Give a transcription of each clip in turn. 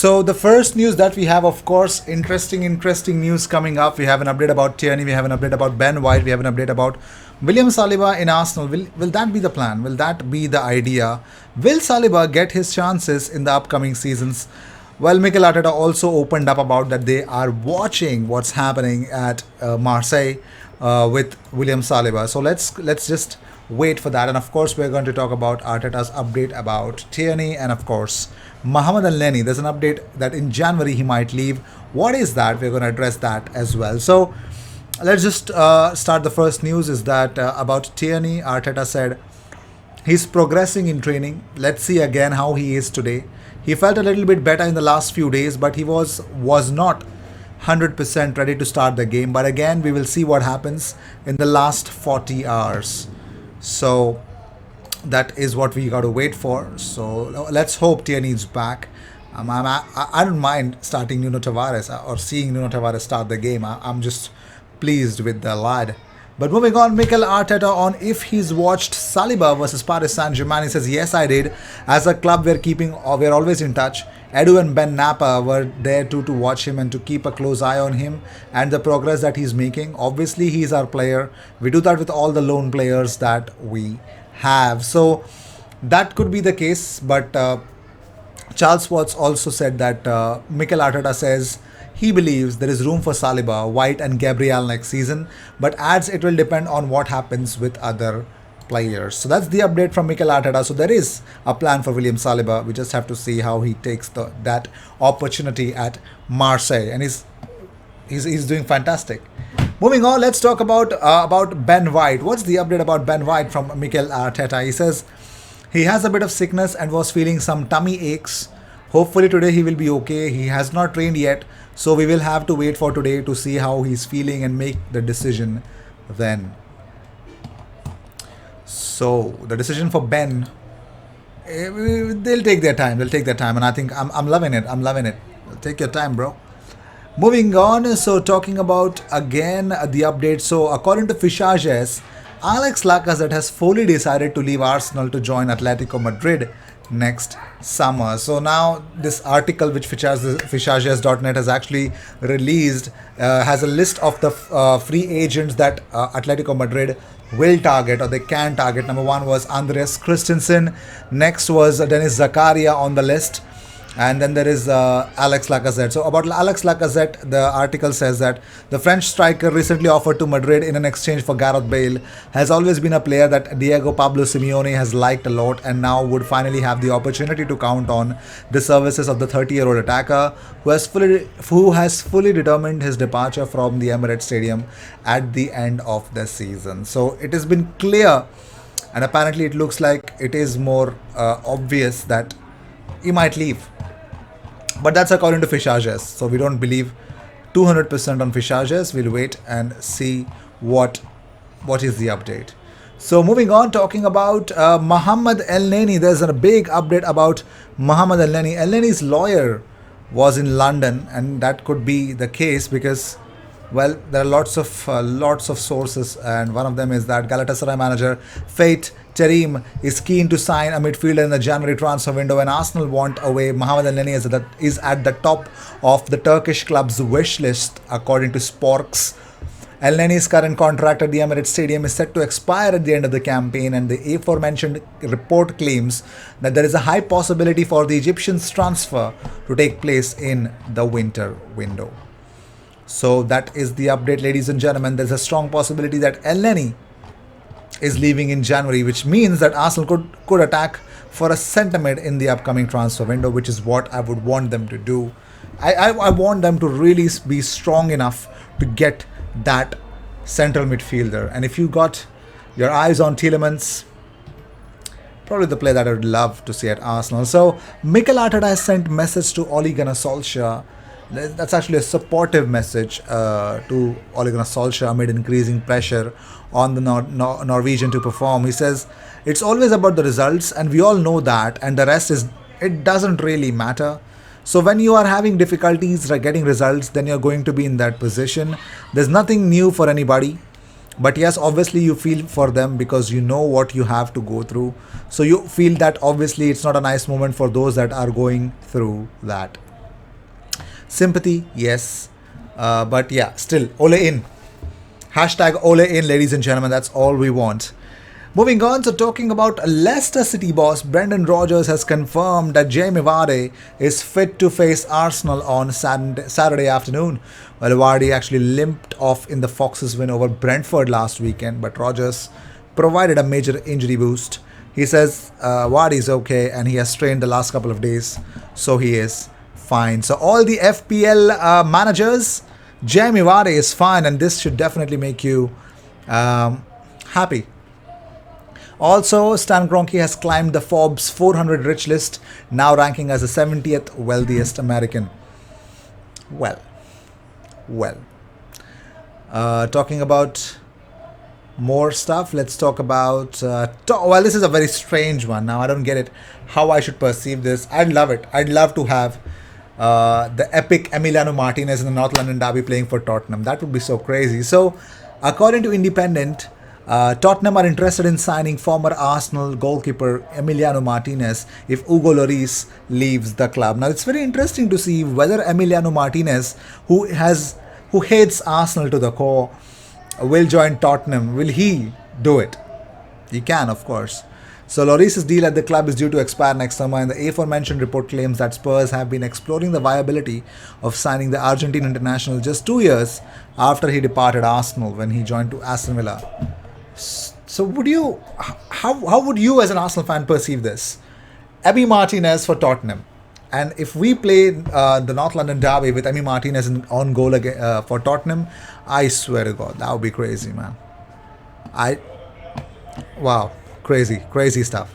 So the first news that we have, of course, interesting news coming up. We have an update about Tierney. We have an update about Ben White. We have an update about William Saliba in Arsenal. Will that be the plan? Will that be the idea? Will Saliba get his chances in the upcoming seasons? Well, Mikel Arteta also opened up about that they are watching what's happening at Marseille with William Saliba. So let's just wait for that. And of course, we're going to talk about Arteta's update about Tierney and of course Mohamed Elneny. There's an update that in January he might leave. What is that? We're going to address that as well. So let's just start. The first news is that about Tierney, Arteta said he's progressing in training. Let's see again how he is today. He felt a little bit better in the last few days, but he was not 100% ready to start the game. But again, we will see what happens in the last 40 hours. So that is what we got to wait for. So let's hope Tierney is back. I don't mind starting Nuno Tavares or seeing Nuno Tavares start the game. I'm just pleased with the lad. But moving on, Mikel Arteta on if he's watched Saliba versus Paris Saint-Germain. He says, yes, I did. As a club, we're always in touch. Edu and Ben Napa were there too to watch him and to keep a close eye on him and the progress that he's making. Obviously, he's our player. We do that with all the lone players that we have. So that could be the case. But Charles Watts also said that Mikel Arteta says he believes there is room for Saliba, White and Gabriel next season, but adds it will depend on what happens with other players. So that's the update from Mikel Arteta. So there is a plan for William Saliba. We just have to see how he takes that opportunity at Marseille, and he's doing fantastic. Moving on, let's talk about Ben White. What's the update about Ben White from Mikel Arteta? He says he has a bit of sickness and was feeling some tummy aches. Hopefully today he will be okay. He has not trained yet, so we will have to wait for today to see how he's feeling and make the decision then. So the decision for Ben, they'll take their time. And I think I'm loving it. Take your time, bro. Moving on, so talking about again the update. So according to Fichages, Alex Lacazette has fully decided to leave Arsenal to join Atletico Madrid next summer. So now this article which Fichages.net has actually released has a list of the free agents that Atletico Madrid will target or they can target. Number one was Andreas Christensen. Next was Denis Zakaria on the list. And then there is Alex Lacazette. So about Alex Lacazette, the article says that the French striker recently offered to Madrid in an exchange for Gareth Bale has always been a player that Diego Pablo Simeone has liked a lot and now would finally have the opportunity to count on the services of the 30-year-old attacker who has fully determined his departure from the Emirates Stadium at the end of the season. So it has been clear, and apparently it looks like it is more obvious that he might leave. But that's according to Fichages. So we don't believe 200% on Fichages. We'll wait and see what is the update. So moving on, talking about Mohamed Elneny. There's a big update about Mohamed Elneny. Elneny's lawyer was in London, and that could be the case because, well, there are lots of sources, and one of them is that Galatasaray manager Fatih Terim is keen to sign a midfielder in the January transfer window, and Arsenal want away Mohamed Elneny is at the top of the Turkish club's wish list, according to Sporks. Elneny's current contract at the Emirates Stadium is set to expire at the end of the campaign, and the aforementioned report claims that there is a high possibility for the Egyptian's transfer to take place in the winter window. So that is the update, ladies and gentlemen. There's a strong possibility that Elneny is leaving in January, which means that Arsenal could attack for a centre-mid in the upcoming transfer window, which is what I would want them to do. I want them to really be strong enough to get that central midfielder. And if you got your eyes on Tielemans, probably the player that I would love to see at Arsenal. So Mikel Arteta has sent message to Ole Gunnar Solskjaer. That's actually a supportive message to Ole Gunnar Solskjaer amid increasing pressure on the Norwegian to perform. He says, it's always about the results and we all know that, and the rest it doesn't really matter. So when you are having difficulties getting results, then you're going to be in that position. There's nothing new for anybody. But yes, obviously you feel for them because you know what you have to go through. So you feel that obviously it's not a nice moment for those that are going through that. Sympathy, yes. But yeah, still, Ole in. Hashtag Ole in, ladies and gentlemen. That's all we want. Moving on, so talking about Leicester City boss, Brendan Rodgers has confirmed that Jamie Vardy is fit to face Arsenal on Saturday afternoon. Well, Vardy actually limped off in the Foxes' win over Brentford last weekend, but Rodgers provided a major injury boost. He says Vardy is okay and he has trained the last couple of days, so he is fine. So all the FPL managers, Jamie Vardy is fine, and this should definitely make you happy. Also, Stan Kroenke has climbed the Forbes 400 rich list, now ranking as the 70th wealthiest American. Well. Talking about more stuff, let's talk about... well, this is a very strange one. Now, I don't get it, how I should perceive this. I'd love it. I'd love to have the epic Emiliano Martinez in the North London derby playing for Tottenham. That would be so crazy. So, according to Independent... Tottenham are interested in signing former Arsenal goalkeeper Emiliano Martinez if Hugo Lloris leaves the club. Now it's very interesting to see whether Emiliano Martinez, who hates Arsenal to the core, will join Tottenham. Will he do it? He can, of course. So Lloris's deal at the club is due to expire next summer, and the aforementioned report claims that Spurs have been exploring the viability of signing the Argentine international just 2 years after he departed Arsenal when he joined to Aston Villa. So how would you as an Arsenal fan perceive this? Emi Martinez for Tottenham. And if we play the North London derby with Emi Martinez on goal for Tottenham, I swear to God, that would be crazy, man. Wow, crazy stuff.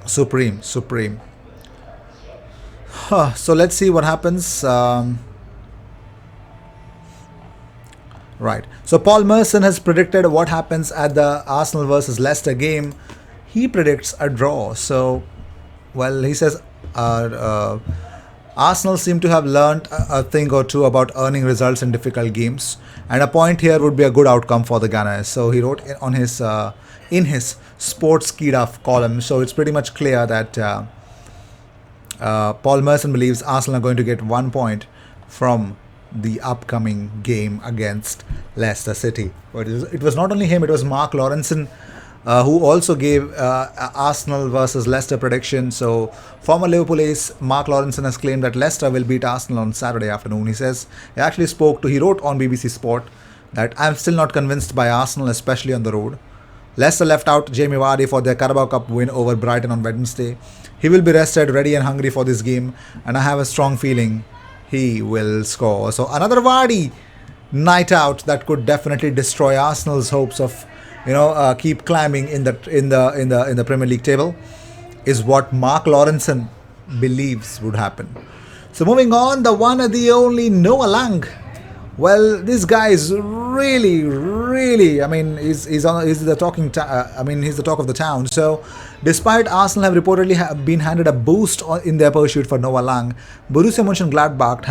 Supreme. So let's see what happens. Right. So Paul Merson has predicted what happens at the Arsenal versus Leicester game. He predicts a draw. So, well, he says Arsenal seem to have learnt a thing or two about earning results in difficult games, and a point here would be a good outcome for the Gunners. So he wrote on his in his Sports Kida column. So it's pretty much clear that Paul Merson believes Arsenal are going to get 1 point from the upcoming game against Leicester City. But it was not only him, it was Mark Lawrenson who also gave Arsenal versus Leicester prediction. So former Liverpool ace Mark Lawrenson has claimed that Leicester will beat Arsenal on Saturday afternoon. He says he wrote on BBC Sport that I'm still not convinced by Arsenal, especially on the road. Leicester left out Jamie Vardy for their Carabao Cup win over Brighton on Wednesday. He will be rested, ready and hungry for this game, and I have a strong feeling he will score. So another Vardy night out that could definitely destroy Arsenal's hopes of, keep climbing in the Premier League table, is what Mark Lawrenson believes would happen. So moving on, the one and the only Noah Lang. Well, this guy is really, he's the talk of the town. So, despite Arsenal have reportedly been handed a boost in their pursuit for Noah Lang, Borussia Mönchengladbach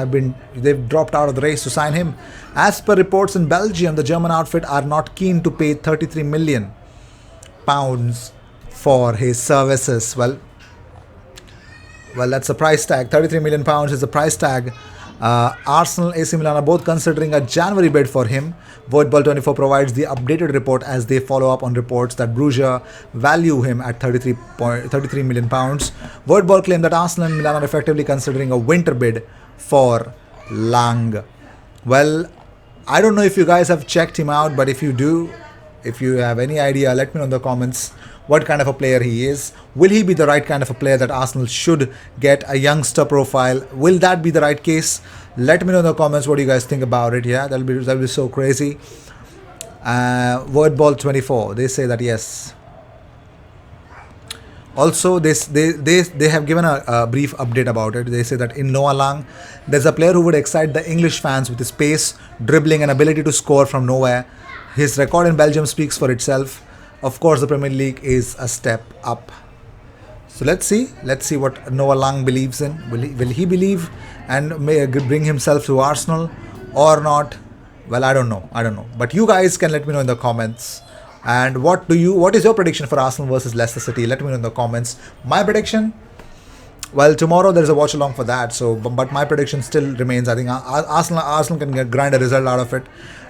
they've dropped out of the race to sign him. As per reports in Belgium, the German outfit are not keen to pay £33 million for his services. Well, that's a price tag. £33 million is the price tag. Arsenal, AC Milan are both considering a January bid for him. Voetbal24 provides the updated report as they follow up on reports that Bruges value him at £33 million. Voetbal claim that Arsenal and Milan are effectively considering a winter bid for Lang. Well, I don't know if you guys have checked him out, but if you do, if you have any idea, let me know in the comments what kind of a player he is. Will he be the right kind of a player that Arsenal should get, a youngster profile? Will that be the right case? Let me know in the comments what you guys think about it. Yeah, that'll be so crazy. Wordball24, they say that yes. Also, they have given a brief update about it. They say that in Noah Lang, there's a player who would excite the English fans with his pace, dribbling, and ability to score from nowhere. His record in Belgium speaks for itself. Of course, the Premier League is a step up. So let's see what Noah Lang believes in. Will he believe and may bring himself to Arsenal or not? Well, I don't know. But you guys can let me know in the comments. And what is your prediction for Arsenal versus Leicester City? Let me know in the comments. My prediction, Well, tomorrow there is a watch along for that. So, but my prediction still remains. I think Arsenal can grind a result out of it,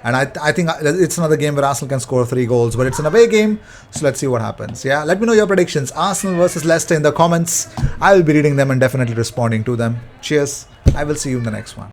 and I think it's another game where Arsenal can score 3 goals. But it's an away game, so let's see what happens. Yeah, let me know your predictions. Arsenal versus Leicester in the comments. I will be reading them and definitely responding to them. Cheers. I will see you in the next one.